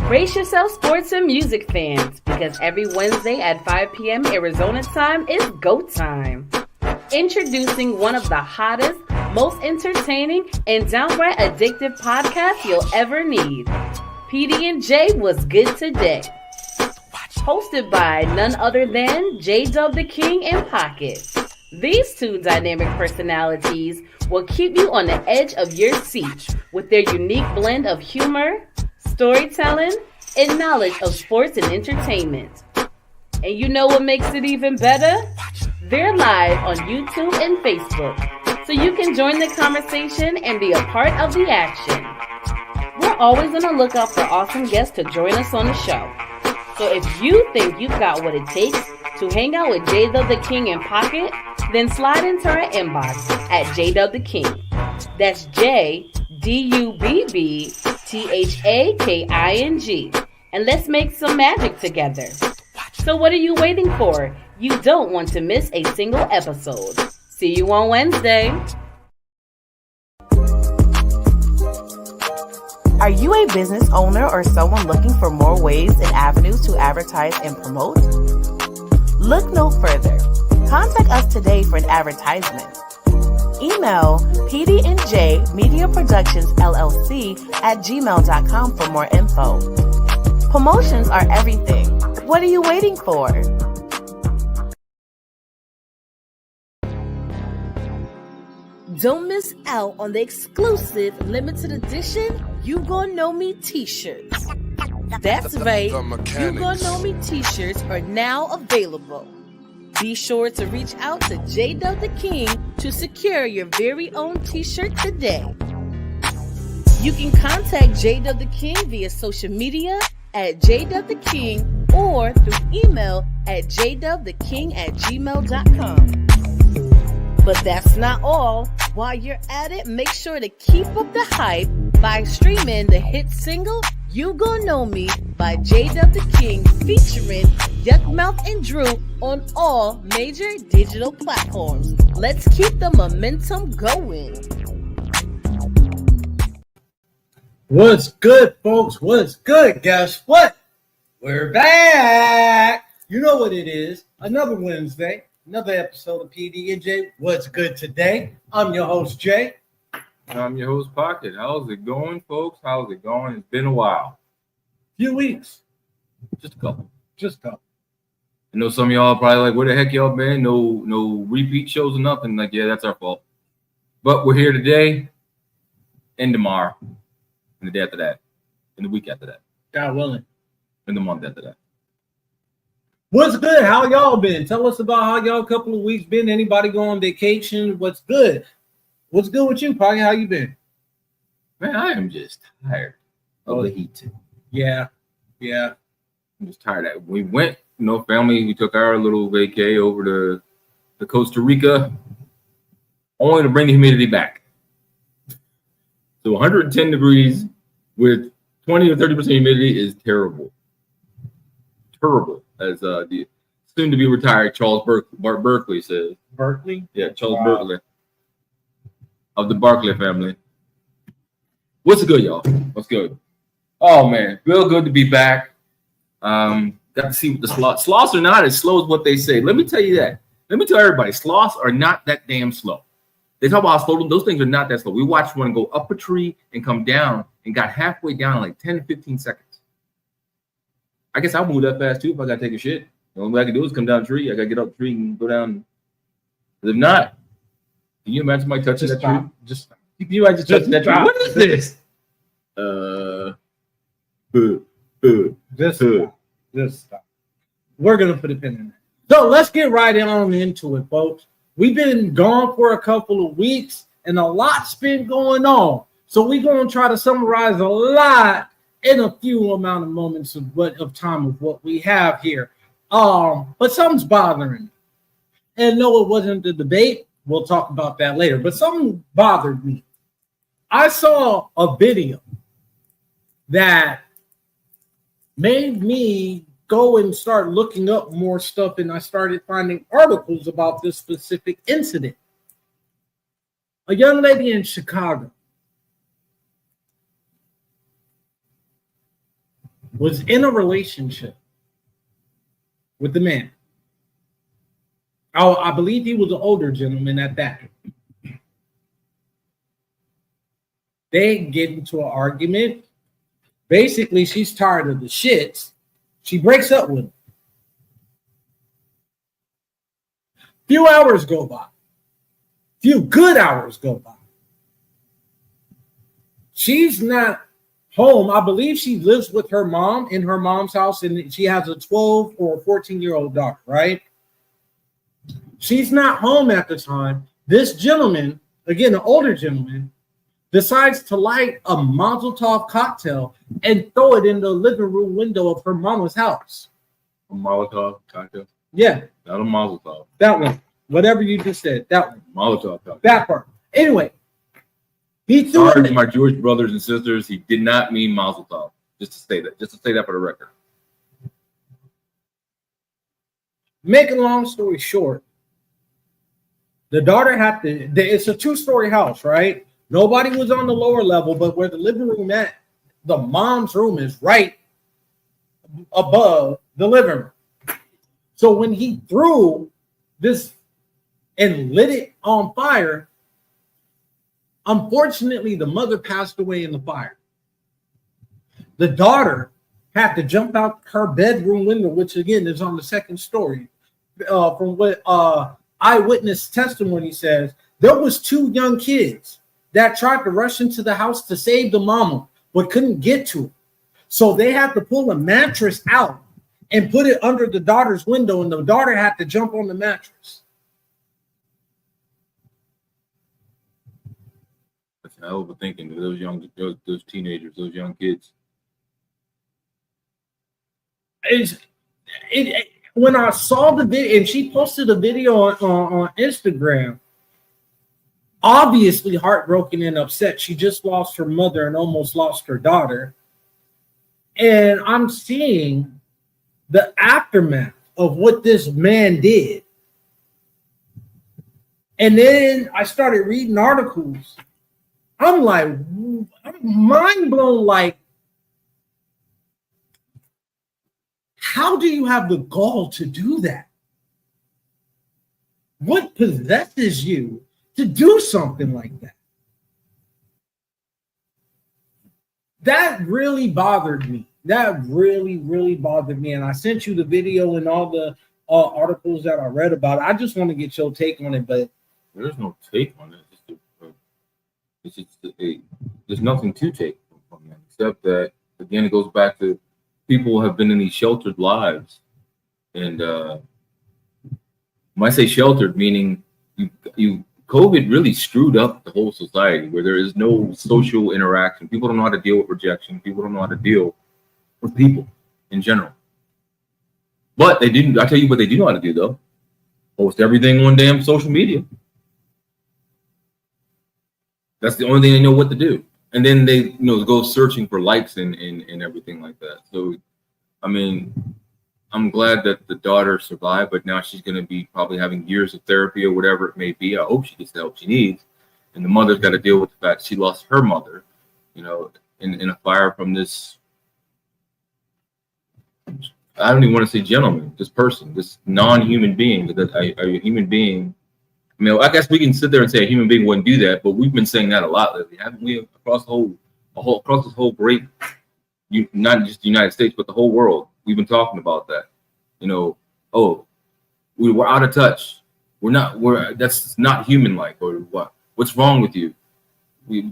Brace yourself, sports and music fans, because every Wednesday at 5 p.m. Arizona time is go time. Introducing one of the hottest, most entertaining, and downright addictive podcasts you'll ever need. PD&J was good today. Hosted by none other than J-Dub the King and Pocket. These two dynamic personalities will keep you on the edge of your seat with their unique blend of humor, storytelling, and knowledge of sports and entertainment. And you know what makes it even better? They're live on YouTube and Facebook, so you can join the conversation and be a part of the action. We're always on the lookout for awesome guests to join us on the show. So if you think you've got what it takes to hang out with J-Dub the King and Pocket, then slide into our inbox at J-Dub the King. That's JDUBBTHAKING. And let's make some magic together. So what are you waiting for? You don't want to miss a single episode. See you on Wednesday. Are you a business owner or someone looking for more ways and avenues to advertise and promote? Look no further. Contact us today for an advertisement. Email PD&J Media Productions LLC at gmail.com for more info. Promotions are everything. What are you waiting for? Don't miss out on the exclusive limited edition You Gon' Know Me t-shirts. That's right, You Gon' Know Me t-shirts are now available. Be sure to reach out to J-Dub the King to secure your very own t-shirt today. You can contact J-Dub the King via social media at J-Dub the King or through email at jdubtheking@gmail.com. But that's not all. While you're at it, make sure to keep up the hype by streaming the hit single You Gon' Know Me by J-Dub the King featuring Yuckmouth and Drew on all major digital platforms. Let's keep the momentum going. What's good, folks? What's good? Guess what? We're back. You know what it is. Another Wednesday. Another episode of PD&J. What's good today? I'm your host, Jay. I'm your host, Pocket. How's it going, folks? How's it going? It's been a while. Few weeks. Just a couple. I know some of y'all probably like, where the heck y'all been? No repeat shows or nothing. Like, yeah, that's our fault. But we're here today and tomorrow and the day after that and the week after that. God willing. And the month after that. What's good? How y'all been? Tell us about how y'all couple of weeks been. Anybody go on vacation? What's good? What's good with you, Pocket? How you been? Man, I am just tired of the heat. Yeah. I'm just tired of it. We went, family, we took our little vacay over to Costa Rica, only to bring the humidity back. So 110 degrees with 20 or 30% humidity is terrible. Terrible. As the soon-to-be retired Charles Berkeley says. Berkeley? Yeah, Charles Berkeley of the Barkley family. What's good, y'all? What's good? Oh, man. Real good to be back. Got to see what the sloths are not as slow as what they say. Let me tell you that. Let me tell everybody, sloths are not that damn slow. They talk about how slow. Those things are not that slow. We watched one go up a tree and come down and got halfway down in like 10 to 15 seconds. I guess I'll move that fast too if I gotta take a shit. The only way I can do is come down a tree. I gotta get up the tree and go down. If not, can you imagine somebody touching that tree? Can you imagine touching that tree? What is this? Just stop. We're gonna put a pin in that. So let's get right on into it, folks. We've been gone for a couple of weeks and a lot's been going on. So we're gonna try to summarize a lot in a few amount of moments of time of what we have here. But something's bothering me. And no, it wasn't the debate. We'll talk about that later. But something bothered me. I saw a video that made me go and start looking up more stuff, and I started finding articles about this specific incident. A young lady in Chicago was in a relationship with the man. I believe he was an older gentleman at that. They get into an argument. Basically, she's tired of the shits. She breaks up with him. Few hours go by. Few good hours go by. She's not home. I believe she lives with her mom in her mom's house, and she has a 12 or a 14-year-old daughter, right? She's not home at the time. This gentleman, again, an older gentleman, decides to light a Mazel Tov cocktail and throw it in the living room window of her mama's house. A Molotov cocktail? Yeah. Not a Mazel Tov. That one. Whatever you just said. That one. Molotov cocktail. That part. Anyway. He threw Sorry to my Jewish brothers and sisters. He did not mean Mazel Tov. Just to say that for the record. Making a long story short, the daughter had to, it's a 2-story house, right? Nobody was on the lower level, but where the living room at, the mom's room is right above the living room. So when he threw this and lit it on fire, unfortunately, the mother passed away in the fire. The daughter had to jump out her bedroom window, which again is on the 2nd story. From what eyewitness testimony says, there was 2 young kids that tried to rush into the house to save the mama, but couldn't get to it. So they had to pull a mattress out and put it under the daughter's window, and the daughter had to jump on the mattress. That's an hell of a thinking. Those teenagers, those young kids. When I saw the video, and she posted a video on Instagram, obviously heartbroken and upset. She just lost her mother and almost lost her daughter. And I'm seeing the aftermath of what this man did. And then I started reading articles. I'm mind blown, like, how do you have the gall to do that? What possesses you to do something like that? That really bothered me. That really, really bothered me. And I sent you the video and all the articles that I read about it. I just want to get your take on it, but there's no take on it. There's nothing to take from it, except that, again, it goes back to people have been in these sheltered lives. And when I say sheltered, meaning you COVID really screwed up the whole society, where there is no social interaction. People don't know how to deal with rejection. People don't know how to deal with people in general. But they didn't. I tell you what they do know how to do, though. Post everything on damn social media. That's the only thing they know what to do. And then they, go searching for likes and everything like that. So, I mean, I'm glad that the daughter survived, but now she's going to be probably having years of therapy or whatever it may be. I hope she gets the help she needs. And the mother's got to deal with the fact she lost her mother, in a fire from this, I don't even want to say gentleman, this person, this non-human being, a human being. I mean, I guess we can sit there and say a human being wouldn't do that, but we've been saying that a lot lately, haven't we? Across this whole great, not just the United States, but the whole world. We've been talking about that. We're out of touch. That's not human-like, or what? What's wrong with you?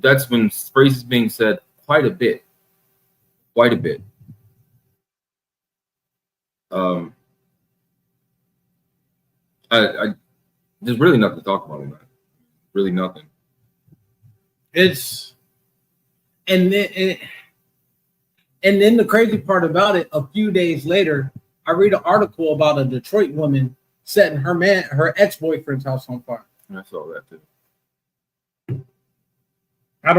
That's been phrases being said quite a bit. There's really nothing to talk about, man. Really nothing. And then the crazy part about it, a few days later, I read an article about a Detroit woman setting her ex-boyfriend's house on fire. I saw that too. I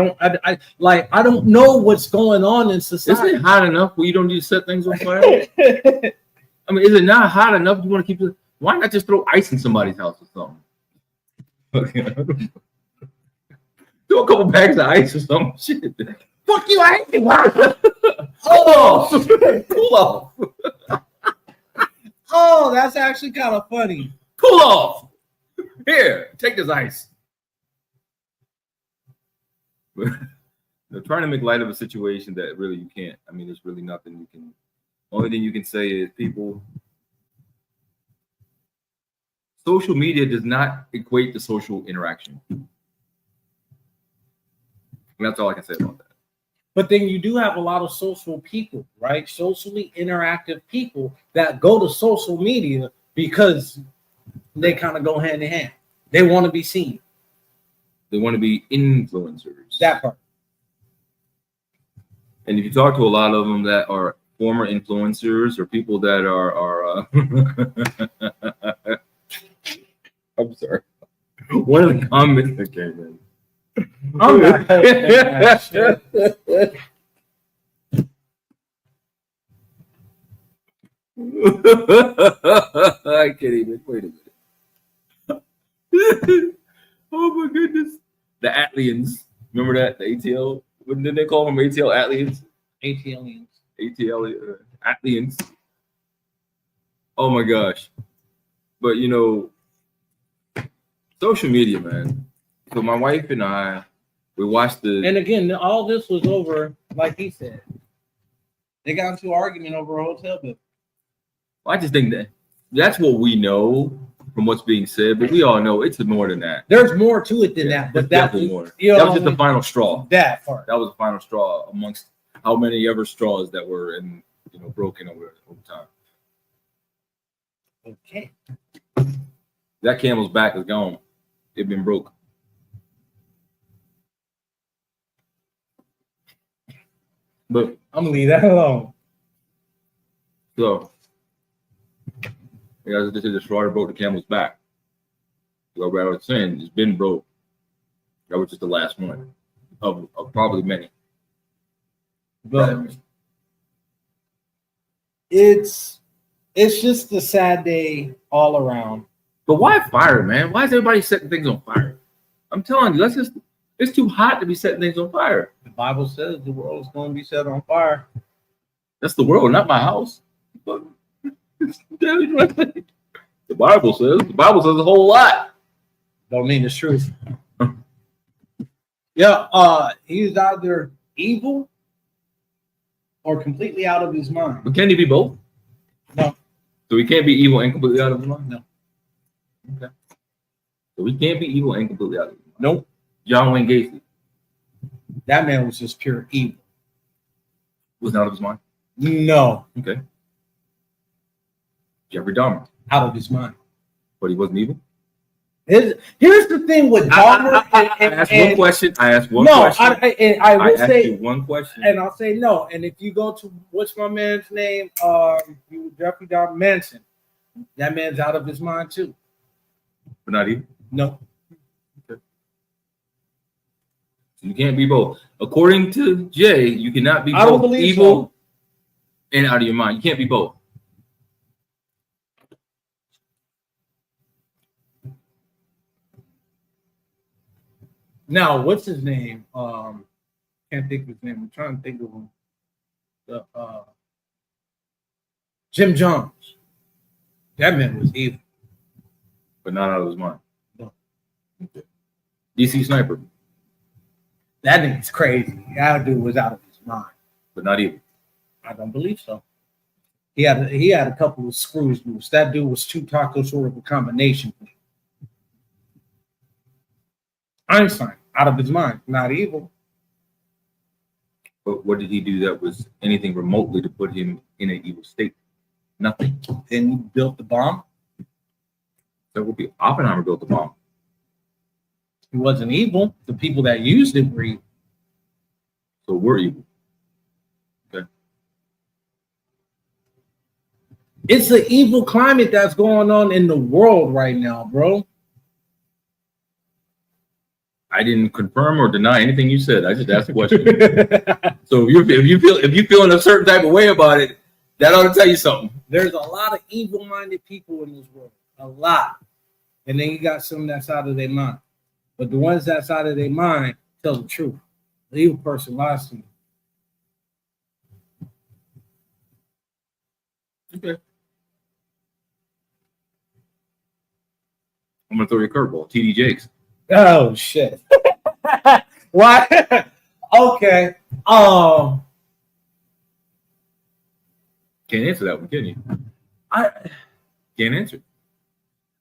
don't know what's going on in society. Isn't it hot enough where you don't need to set things on fire? I mean, is it not hot enough? You want to keep it? Why not just throw ice in somebody's house or something? Throw a couple bags of ice or something. Shit. Fuck you, I hate you. Oh, Cool off. oh, that's actually kind of funny. Cool off. Here, take this ice. They're trying to make light of a situation that really you can't. I mean, there's really nothing you can. Only thing you can say is people. Social media does not equate to social interaction. And that's all I can say about that. But then you do have a lot of social people, right? Socially interactive people that go to social media because they kind of go hand in hand. They want to be seen. They want to be influencers. That part. And if you talk to a lot of them that are former influencers or people that are I'm sorry. One of the comments that came in. I'm not helping that shit. I can't even. Wait a minute. Oh my goodness. The Atlians. Remember that? The ATL? What did they call them? ATL Atlians? ATLians. ATL Atlians. Oh my gosh. But you know, social media, man. So my wife and I, we watched the. And again, all this was over, like he said. They got into an argument over a hotel bill. I just think that that's what we know from what's being said, but we all know it's more than that. There's more to it than that, but that was more. You know, that was just the final straw. That part. That was the final straw amongst how many ever straws that were broken over time. Okay. That camel's back is gone. It been broke. But I'm gonna leave that alone. so, guys, this is the straw that broke the camel's back. So what I was saying, it's been broke. That was just the last one of probably many. But it's just a sad day all around. But why fire, man? Why is everybody setting things on fire? I'm telling you, it's too hot to be setting things on fire. The Bible says the world is going to be set on fire. That's the world, not my house. But the Bible says a whole lot. Don't mean it's truth. Yeah, he's either evil or completely out of his mind. But can he be both? No. So he can't be evil and completely out of his mind? No. Okay. So he can't be evil and completely out of his mind. Nope. John Wayne Gacy That man was just pure evil. was out of his mind. No. Okay. Jeffrey Dahmer, Out of his mind. but he wasn't evil. Here's the thing with Dahmer. I asked one question. I asked one no, question. I will asked say you one question. and I'll say no. And if you go to what's my man's name? Jeffrey Dahmer Manson. That man's out of his mind too. But not evil. No. So you can't be both. According to Jay, you cannot be I don't both believe evil so. and out of your mind. You can't be both. Now, what's his name? Can't think of his name. I'm trying to think of him. Jim Jones. That man was evil. But not out of his mind. No. Okay. DC Sniper, That nigga's crazy. That dude was out of his mind. but not evil. I don't believe so. He had a couple of screws loose. That dude was two tacos sort of a combination. Einstein, out of his mind, not evil. But what did he do that was anything remotely to put him in an evil state? Nothing. Then he built the bomb. That would be Oppenheimer built the bomb. He wasn't evil. The people that used it were evil. So we're evil. Okay. It's the evil climate that's going on in the world right now, bro. I didn't confirm or deny anything you said. I just asked a question. So if you feel in a certain type of way about it, that ought to tell you something. There's a lot of evil-minded people in this world. A lot. And then you got some that's out of their mind. But the ones that's out of their mind tell the truth. The evil person lies to you. Okay. I'm gonna throw you a curveball. TD Jakes. Oh shit. Why? Okay. Can't answer that one, can you? I Can't answer.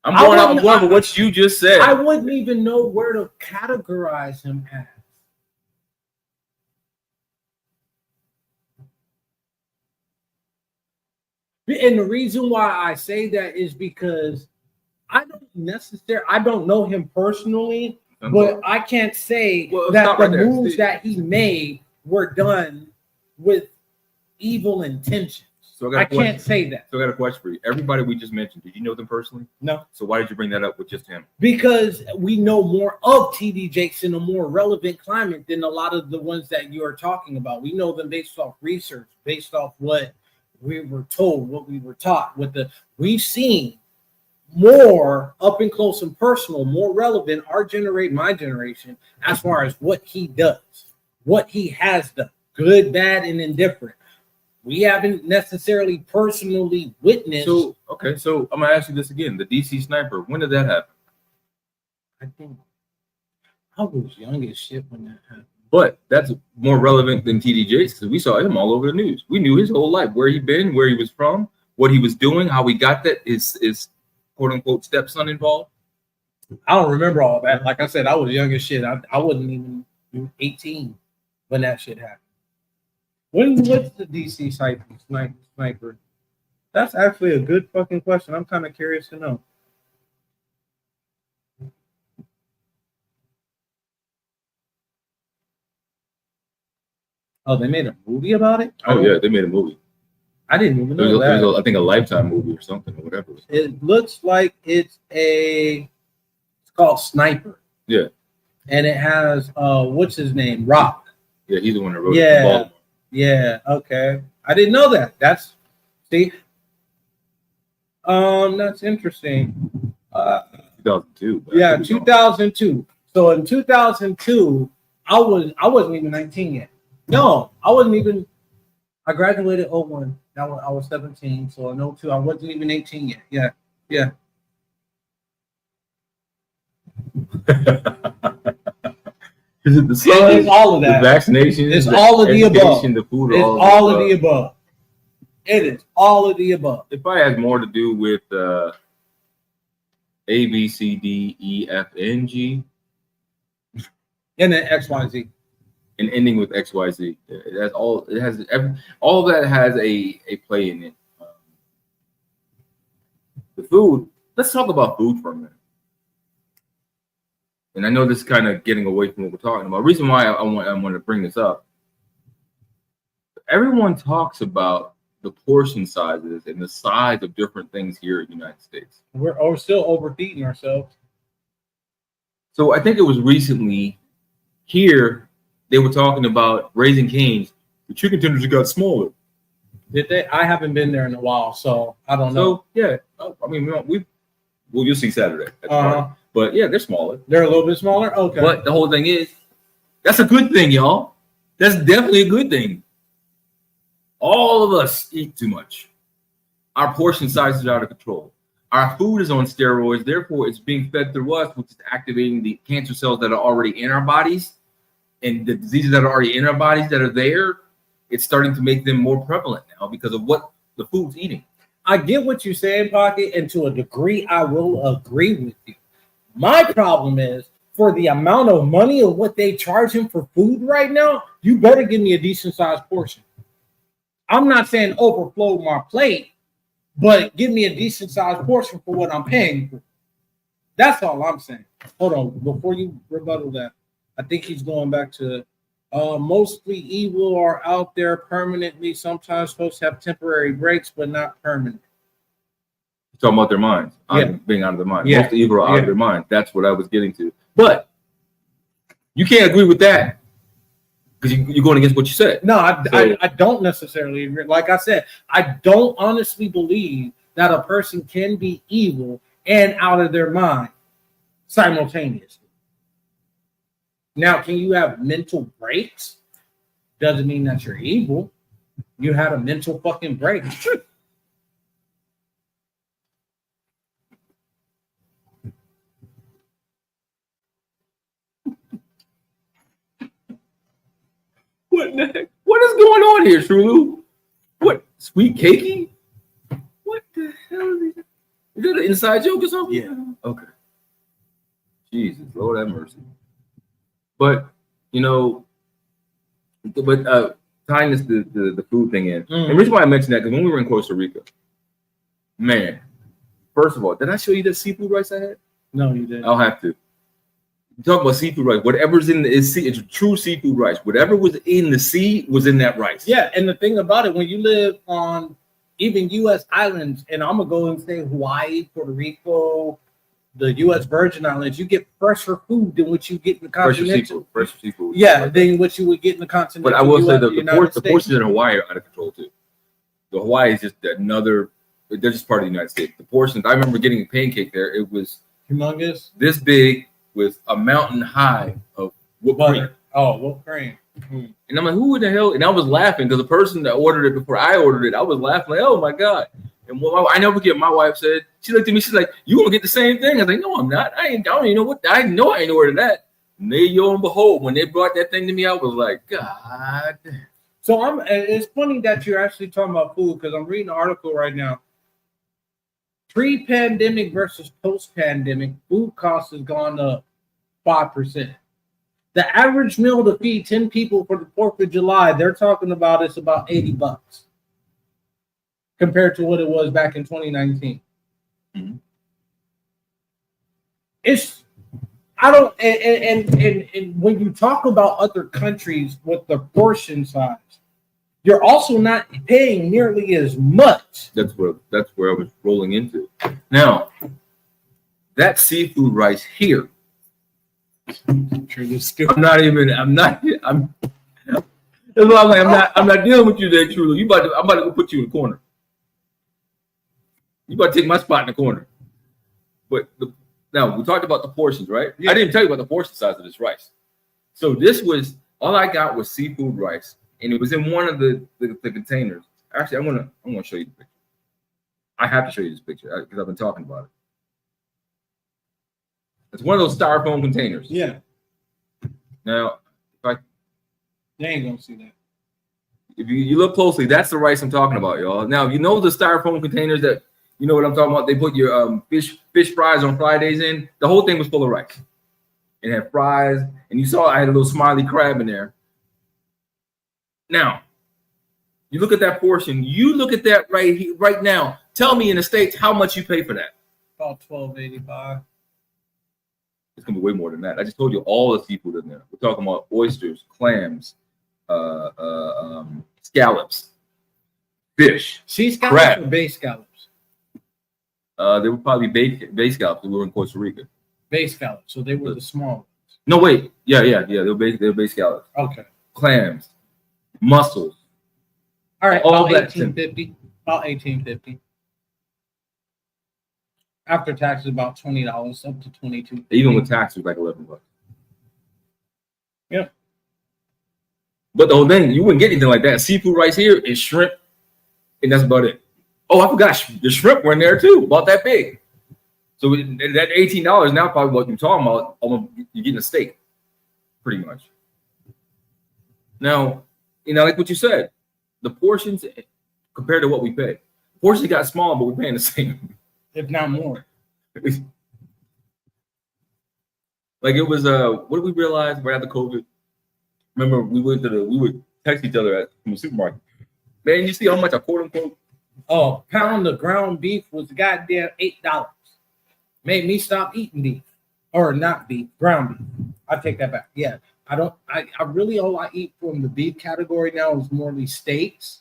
I'm I going wouldn't- off of what you just said. I wouldn't even know where to categorize him as. And the reason why I say that is because I don't know him personally, but I can't say that stop the right there. moves that he made were done with evil intentions. So I can't say that. So I got a question for you. Everybody we just mentioned, did you know them personally? No. So why did you bring that up with just him? Because we know more of TD Jakes in a more relevant climate than a lot of the ones that you are talking about. We know them based off research, based off what we were told, what we were taught. We've seen more up and close and personal, more relevant, my generation, as far as what he does, what he has done, good, bad, and indifferent. We haven't necessarily personally witnessed. So I'm gonna ask you this again: the DC sniper. When did that happen? I think I was young as shit when that happened. But that's more relevant than TD Jakes because we saw him all over the news. We knew his whole life, where he been, where he was from, what he was doing, how he got that. Is quote unquote stepson involved? I don't remember all that. Like I said, I was young as shit. I wasn't even 18 when that shit happened. What's the DC sniper? That's actually a good fucking question. I'm kind of curious to know. Oh, they made a movie about it? Oh yeah, they made a movie. I didn't even know that. It was I think a Lifetime movie or something or whatever. It looks like it's called Sniper. Yeah. And it has what's his name? Rock. Yeah, he's the one that wrote it. It. Yeah, okay. I didn't know that. That's interesting. 2002. Yeah, 2002. So in 2002, I wasn't even 19 yet. No, I wasn't even. I graduated 01. I was 17. So in 02, I wasn't even 18 yet. Yeah. Is it the sun? It's all of that. The vaccination? It's all of the above. The food, it's all of the above. It is all of the above. It probably has more to do with A, B, C, D, E, F, N, G. And then X, Y, Z. And ending with X, Y, Z. It has all. It has all that has a play in it. The food. Let's talk about food for a minute. And I know this is kind of getting away from what we're talking about. The reason why I want to bring this up. Everyone talks about the portion sizes and the size of different things here in the United States. We're still overfeeding ourselves. So I think it was recently here they were talking about Raising Cane's. The chicken tenders got smaller. Did they? I haven't been there in a while, so I don't know. So yeah, I mean you'll see Saturday. But yeah, they're smaller. They're a little bit smaller. Okay. But the whole thing is, that's a good thing, y'all. That's definitely a good thing. All of us eat too much. Our portion sizes are out of control. Our food is on steroids. Therefore, it's being fed through us, which is activating the cancer cells that are already in our bodies. And the diseases that are already in our bodies that are there, it's starting to make them more prevalent now because of what the food's eating. I get what you're saying, Pocket, and to a degree, I will agree with you. My problem is, for the amount of money of what they charge him for food right now, you better give me a decent sized portion. I'm not saying overflow my plate, but give me a decent sized portion for what I'm paying for. That's all I'm saying. Hold on, before you rebuttal that, I think he's going back to mostly evil are out there permanently. Sometimes folks have temporary breaks, but not permanent. Talking about their minds, being out of their mind. Yeah. Most evil are out of their mind. That's what I was getting to. But you can't agree with that because you're going against what you said. No, I don't necessarily agree. Like I said, I don't honestly believe that a person can be evil and out of their mind simultaneously. Now, can you have mental breaks? Doesn't mean that you're evil. You had a mental fucking break. What the heck? What is going on here, Trulu? What? Sweet cakey? What the hell is that? Is that an inside joke or something? Yeah. Okay. Jesus, Lord have mercy. But tying this the food thing in. And the reason why I mentioned that because when we were in Costa Rica, man, first of all, did I show you that seafood rice I had? No, you didn't. I'll have to. Talk about seafood rice. Whatever's in it's true seafood rice. Whatever was in the sea was in that rice. Yeah, and the thing about it, when you live on even U.S. islands, and I'm gonna go and say Hawaii, Puerto Rico, the U.S. Virgin Islands, you get fresher food than what you get in the continental. Fresher seafood. Yeah, than what you would get in the continental. But I will say the portions in Hawaii are out of control too. The Hawaii is just another. They're just part of the United States. The portions. I remember getting a pancake there. It was humongous, this big with a mountain high of whipped cream. Oh, whipped cream. Mm-hmm. And I'm like, who the hell? And I was laughing because the person that ordered it before I ordered it, I was laughing like, oh my God. And I never forget, my wife said, she looked at me, she's like, you gonna get the same thing? I was like, no, I'm not. I don't even know what, I know I ain't ordered that. And lo and behold, when they brought that thing to me, I was like, God damn. So it's funny that you're actually talking about food because I'm reading an article right now. Pre-pandemic versus post-pandemic, food costs has gone up 5%. The average meal to feed 10 people for the 4th of July, they're talking about it's about $80 compared to what it was back in 2019. Mm-hmm. And when you talk about other countries with the portion size, you're also not paying nearly as much. That's where I was rolling into. Now, that seafood rice here. I'm not dealing with you there, truly. I'm about to go put you in the corner. You about to take my spot in the corner. But now we talked about the portions, right? Yeah. I didn't tell you about the portion size of this rice. So this was all I got was seafood rice. And it was in one of the containers. Actually, I'm gonna show you the picture. I have to show you this picture because I've been talking about it. It's one of those styrofoam containers. Yeah. Now, they ain't gonna see that. If you look closely, that's the rice I'm talking about, y'all. Now, you know the styrofoam containers that you know what I'm talking about. They put your fish fries on Fridays in. The whole thing was full of rice. It had fries, and you saw I had a little smiley crab in there. Now, you look at that portion. You look at that right now. Tell me in the States how much you pay for that. About $12.85. It's gonna be way more than that. I just told you all the seafood in there. We're talking about oysters, clams, scallops, fish, sea scallops, crab. Or bay scallops. They were probably bay scallops. We were in Costa Rica. Bay scallops. So they were the small ones. No, wait. Yeah. They were bay scallops. Okay. Clams. Mussels. All right, all about $18.50. About $18.50. After taxes, about $20 up to $22. Even with taxes, like $11. Yeah. But the whole thing, you wouldn't get anything like that. Seafood rice here is shrimp, and that's about it. Oh, I forgot the shrimp were in there too, about that big. So that $18 now probably what you're talking about. Almost you're getting a steak, pretty much. Now. Like what you said, the portions compared to what we pay. Portions got small, but we're paying the same. If not more. Like it was what did we realize right after COVID? Remember we would text each other from the supermarket. Man, you see how much a quote unquote pound of ground beef was goddamn $8. Made me stop eating beef. Or not beef, ground beef. I take that back. Yeah. I really all I eat from the beef category now is more these steaks.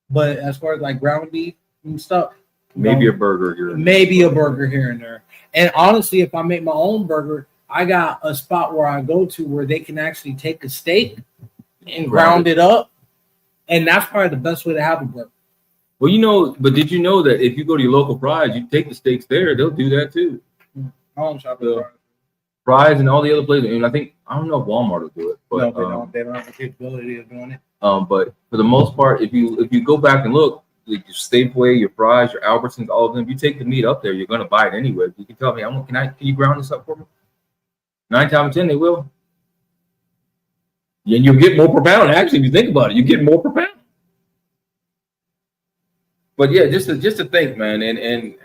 But as far as like ground beef and stuff, maybe a burger here. Maybe a burger here and there. And honestly, if I make my own burger, I got a spot where I go to where they can actually take a steak and ground it up. And that's probably the best way to have a burger. Well, but did you know that if you go to your local Fry's, you take the steaks there, they'll do that too. I don't shop at Fry's and all the other places. And I don't know if Walmart will do it. But, no, they don't. They don't have the capability of doing it. But for the most part, if you go back and look, like your Safeway, your Fry's, your Albertsons, all of them, if you take the meat up there, you're gonna buy it anyway. You can tell me, can you ground this up for me? 9 times out of 10, they will. And you'll get more per pound. Actually, if you think about it, you get more per pound. But yeah, just to think, man, and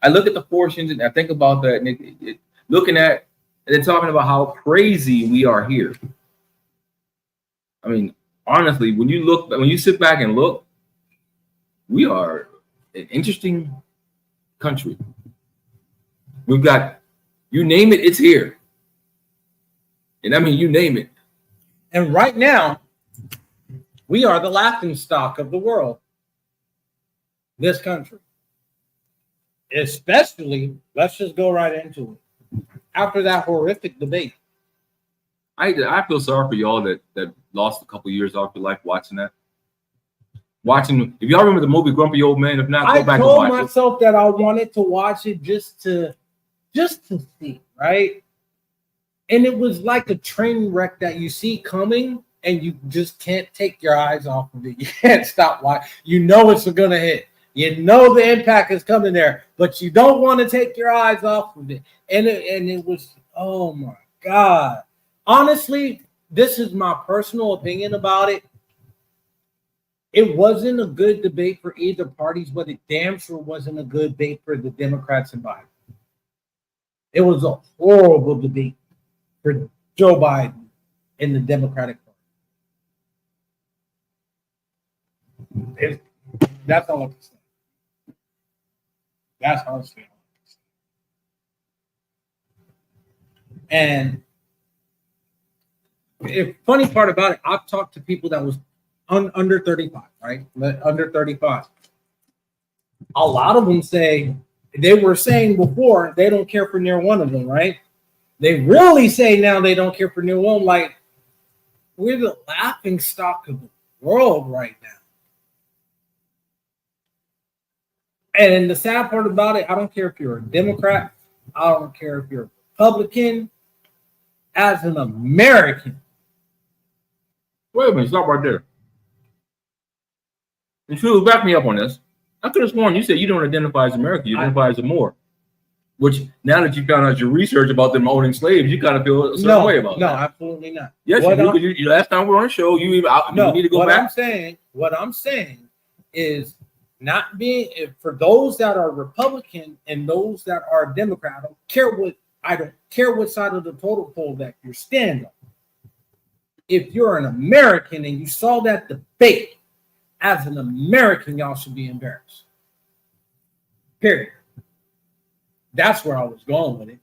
I look at the portions and I think about that, and looking at and then talking about how crazy we are here. I mean, honestly, when you sit back and look, we are an interesting country. We've got, you name it, it's here. And I mean, you name it. And right now, we are the laughing stock of the world. This country. Especially, let's just go right into it. After that horrific debate. I feel sorry for y'all that lost a couple years off your life watching that. If y'all remember the movie Grumpy Old Man, if not, go back and watch it. I told myself that I wanted to watch it just to see, right? And it was like a train wreck that you see coming and you just can't take your eyes off of it. You can't stop watching. You know it's going to hit. You know the impact is coming there, but you don't want to take your eyes off of it. And it was, oh my God. Honestly, this is my personal opinion about it. It wasn't a good debate for either parties, but it damn sure wasn't a good debate for the Democrats and Biden. It was a horrible debate for Joe Biden and the Democratic Party. That's all I can say. That's honestly all I can say. And the funny part about it, I've talked to people that was under 35, right? Under 35. A lot of them say, they were saying before, they don't care for near one of them, right? They really say now they don't care for near one. Like, we're the laughing stock of the world right now. And the sad part about it, I don't care if you're a Democrat. I don't care if you're a Republican. As an American. Wait a minute, stop right there. And Phil, back me up on this. I could have sworn you said you don't identify as American, you identify as a Moor. Which, now that you found out your research about them owning slaves, you kind of feel a certain way about that. No, absolutely not. Yes, you do, because last time we were on the show, you need to go back. What I'm saying is, not being, for those that are Republican and those that are Democrat, I don't care what side of the total pole that you're standing on. If you're an American and you saw that debate, as an American, y'all should be embarrassed. Period. That's where I was going with it.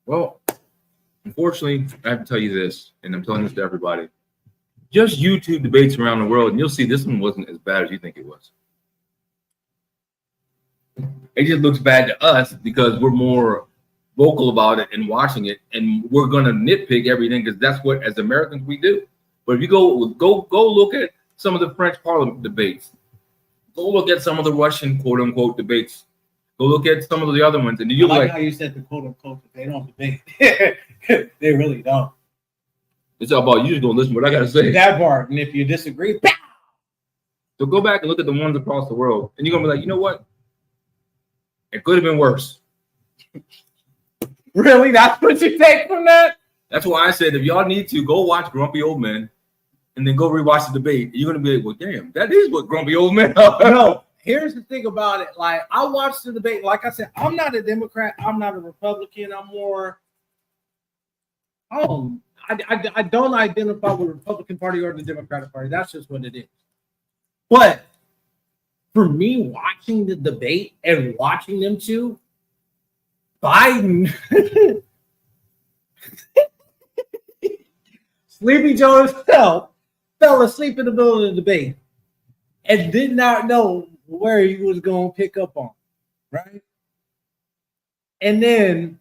Well, unfortunately, I have to tell you this, and I'm telling this to everybody. Just YouTube debates around the world, and you'll see this one wasn't as bad as you think it was. It just looks bad to us because we're more vocal about it and watching it, and we're going to nitpick everything because that's what, as Americans, we do. But if you go look at some of the French Parliament debates, go look at some of the Russian quote unquote debates, go look at some of the other ones, and you like how you said the quote unquote, they don't debate. They really don't. It's all about you just gonna listen to what I gotta say. That part, and if you disagree, pow! So go back and look at the ones across the world, and you're gonna be like, you know what? It could have been worse. Really? That's what you take from that? That's why I said if y'all need to go watch Grumpy Old Men and then go rewatch the debate, you're gonna be like, well, damn, that is what Grumpy Old Men are. No, here's the thing about it. Like, I watched the debate. Like I said, I'm not a Democrat. I'm not a Republican. I'm more. I don't identify with the Republican Party or the Democratic Party. That's just what it is. But for me, watching the debate and watching them two, Biden, Sleepy Joe himself, fell asleep in the middle of the debate and did not know where he was going to pick up on, right? And then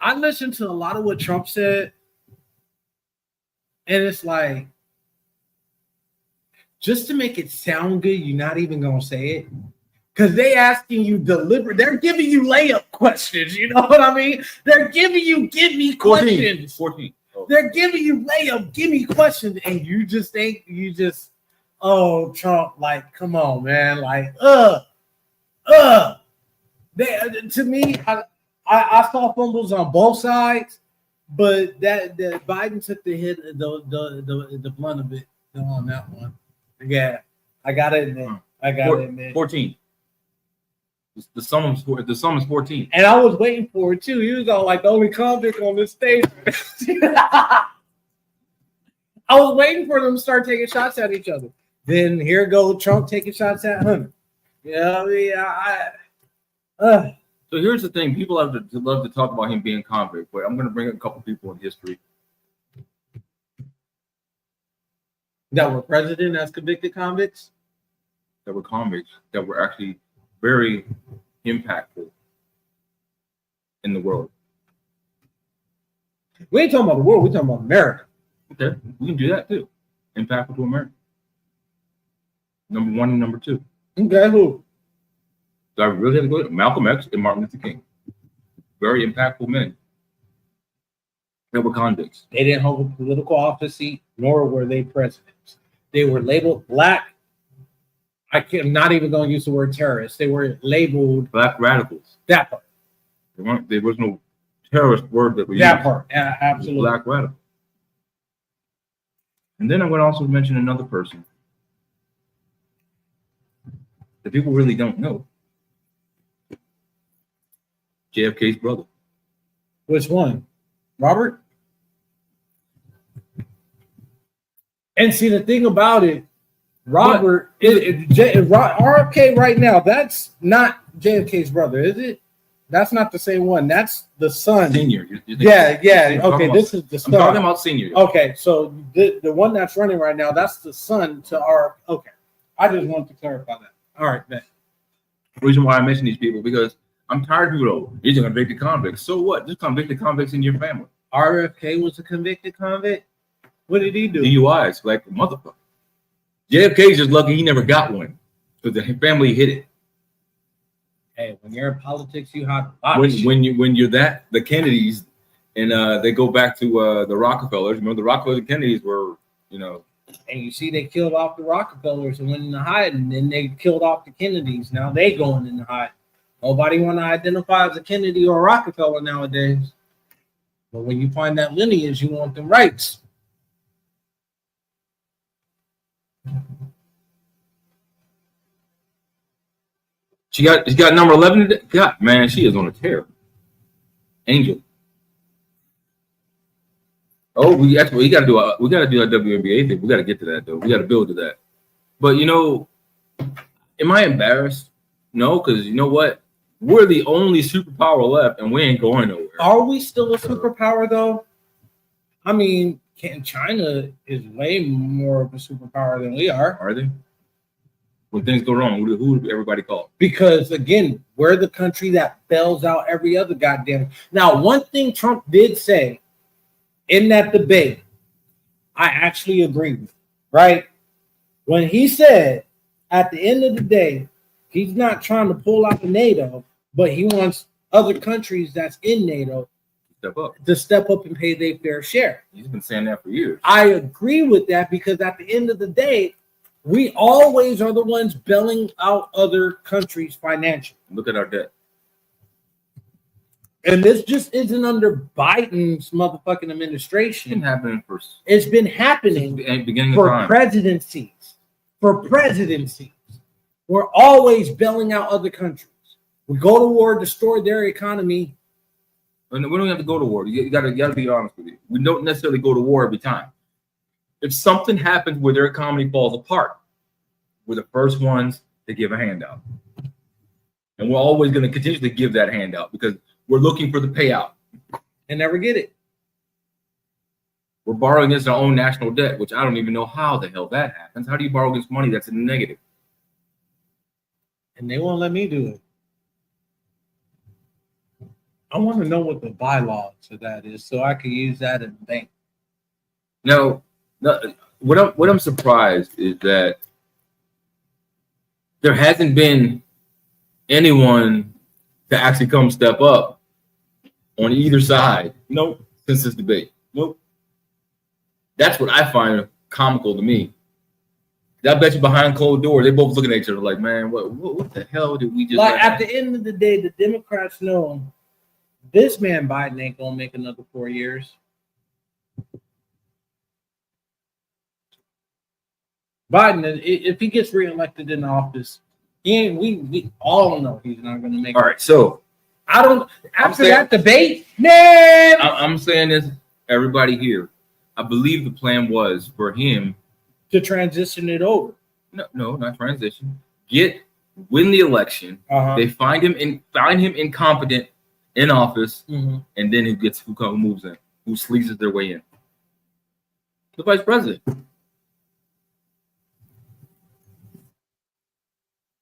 I listened to a lot of what Trump said, and it's like, just to make it sound good, you're not even going to say it. Because they asking you they're giving you layup questions. You know what I mean? They're giving you give me questions. 14. Oh. They're giving you layup, give me questions. And you just think, oh, Trump, like, come on, man. Like, to me, I saw fumbles on both sides. But that Biden took the hit, the blunt of it on that one. Yeah, I got it, man. I got it, man. 14. The sum is 14. And I was waiting for it too. He was all like the only convict on this stage. I was waiting for them to start taking shots at each other. Then here go Trump taking shots at Hunter. Yeah, So here's the thing: people love to talk about him being convict, but I'm going to bring up a couple people in history that were president as convicted convicts. That were convicts that were actually very impactful in the world. We ain't talking about the world. We're talking about America. Okay, we can do that too. Impactful to America. Number 1 and number 2. Okay, who? So I really have to go. Malcolm X and Martin Luther King. Very impactful men. They were convicts. They didn't hold a political office seat, nor were they presidents. They were labeled black. I'm not even going to use the word terrorist. They were labeled black radicals. That part. There was no terrorist word that we used. That part. Yeah, absolutely. Black radical. And then I'm going to also mention another person that people really don't know. JFK's brother. Which one? Robert? And see, the thing about it, Robert, RFK right now, that's not JFK's brother, is it? That's not the same one. That's the son. Senior. Yeah. Okay, this is the son. I'm talking about senior. Okay, so the one that's running right now, that's the son to our. Okay, I just wanted to clarify that. All right, man. The reason why I mention these people because I'm tired of people. These are convicted convicts. So what? There's convicted convicts in your family. RFK was a convicted convict. What did he do? DUIs, like a motherfucker. JFK's just lucky he never got one because the family hit it. Hey, when you're in politics, you have when you're that the Kennedys and they go back to the Rockefellers. Remember the Rockefellers and Kennedys were, and you see they killed off the Rockefellers and went in the hide, and then they killed off the Kennedys. Now they going in the hide. Nobody want to identify as a Kennedy or a Rockefeller nowadays. But when you find that lineage, you want them rights. She got number 11. God, man, she is on a tear. Angel. Oh, we got to do a WNBA thing. We got to get to that though. We got to build to that. But am I embarrassed? No, because you know what? We're the only superpower left, and we ain't going nowhere. Are we still a superpower though? I mean, China is way more of a superpower than we are. Are they? When things go wrong, who would everybody call? Because again, we're the country that bails out every other goddamn. Now, one thing Trump did say in that debate, I actually agree with, right? When he said, at the end of the day, he's not trying to pull out of NATO, but he wants other countries that's in NATO to step up and pay their fair share. He's been saying that for years. I agree with that because at the end of the day, we always are the ones bailing out other countries financially. Look at our debt. And this just isn't under Biden's motherfucking administration. It's been happening for presidencies. For presidencies. We're always bailing out other countries. We go to war, destroy their economy. We don't have to go to war. You gotta be honest with you. We don't necessarily go to war every time. If something happens where their economy falls apart, we're the first ones to give a handout. And we're always going to continuously give that handout because we're looking for the payout. And never get it. We're borrowing against our own national debt, which I don't even know how the hell that happens. How do you borrow against money that's in the negative? And they won't let me do it. I want to know what the bylaws to that is so I can use that in the bank. No, what I'm surprised is that there hasn't been anyone to actually come step up on either side. Nope. Since this debate. Nope. That's what I find comical to me. I bet you behind closed doors, they both looking at each other like, man, what the hell did we just like? At the end of the day, the Democrats know this man Biden ain't gonna make another 4 years. Biden, if he gets reelected in office, we all know he's not going to make. All right, so I don't. After that debate, man, I'm saying this, everybody here. I believe the plan was for him to transition it over. No, not transition. Win the election. They find him incompetent in office, and then who moves in, who sleazes their way in. The vice president.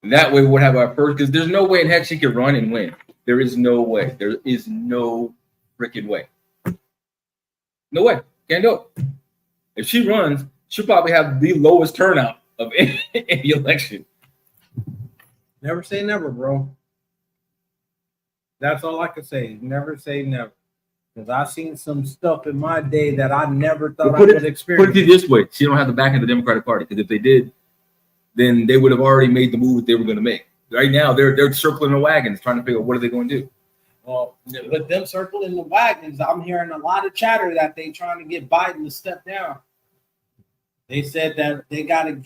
That way, we'll have our first. Because there's no way in heck she could run and win. There is no way. There is no freaking way. No way. Can't do it. If she runs, she'll probably have the lowest turnout of any election. Never say never, bro. That's all I can say. Never say never. Because I've seen some stuff in my day that I never thought I would experience. Put it this way. She don't have the backing of the Democratic Party. Because if they did, then they would have already made the move that they were going to make. Right now, they're circling the wagons, trying to figure out what are they going to do. Well, with them circling the wagons, I'm hearing a lot of chatter that they trying to get Biden to step down. They said that they trying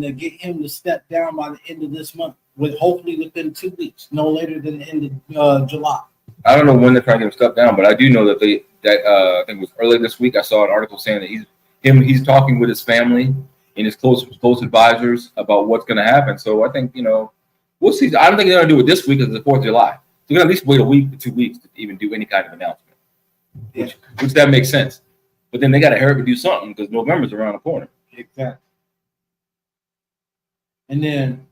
to get him to step down by the end of this month, hopefully within 2 weeks, no later than the end of July. I don't know when they're trying to get him step down, but I do know that I think it was earlier this week. I saw an article saying that he's talking with his family and his close advisors about what's going to happen. So I think we'll see. I don't think they're going to do it this week because it's the 4th of July. They're going to at least wait a week to 2 weeks to even do any kind of announcement, which that makes sense. But then they got to hurry up and do something because November's around the corner. Exactly. And then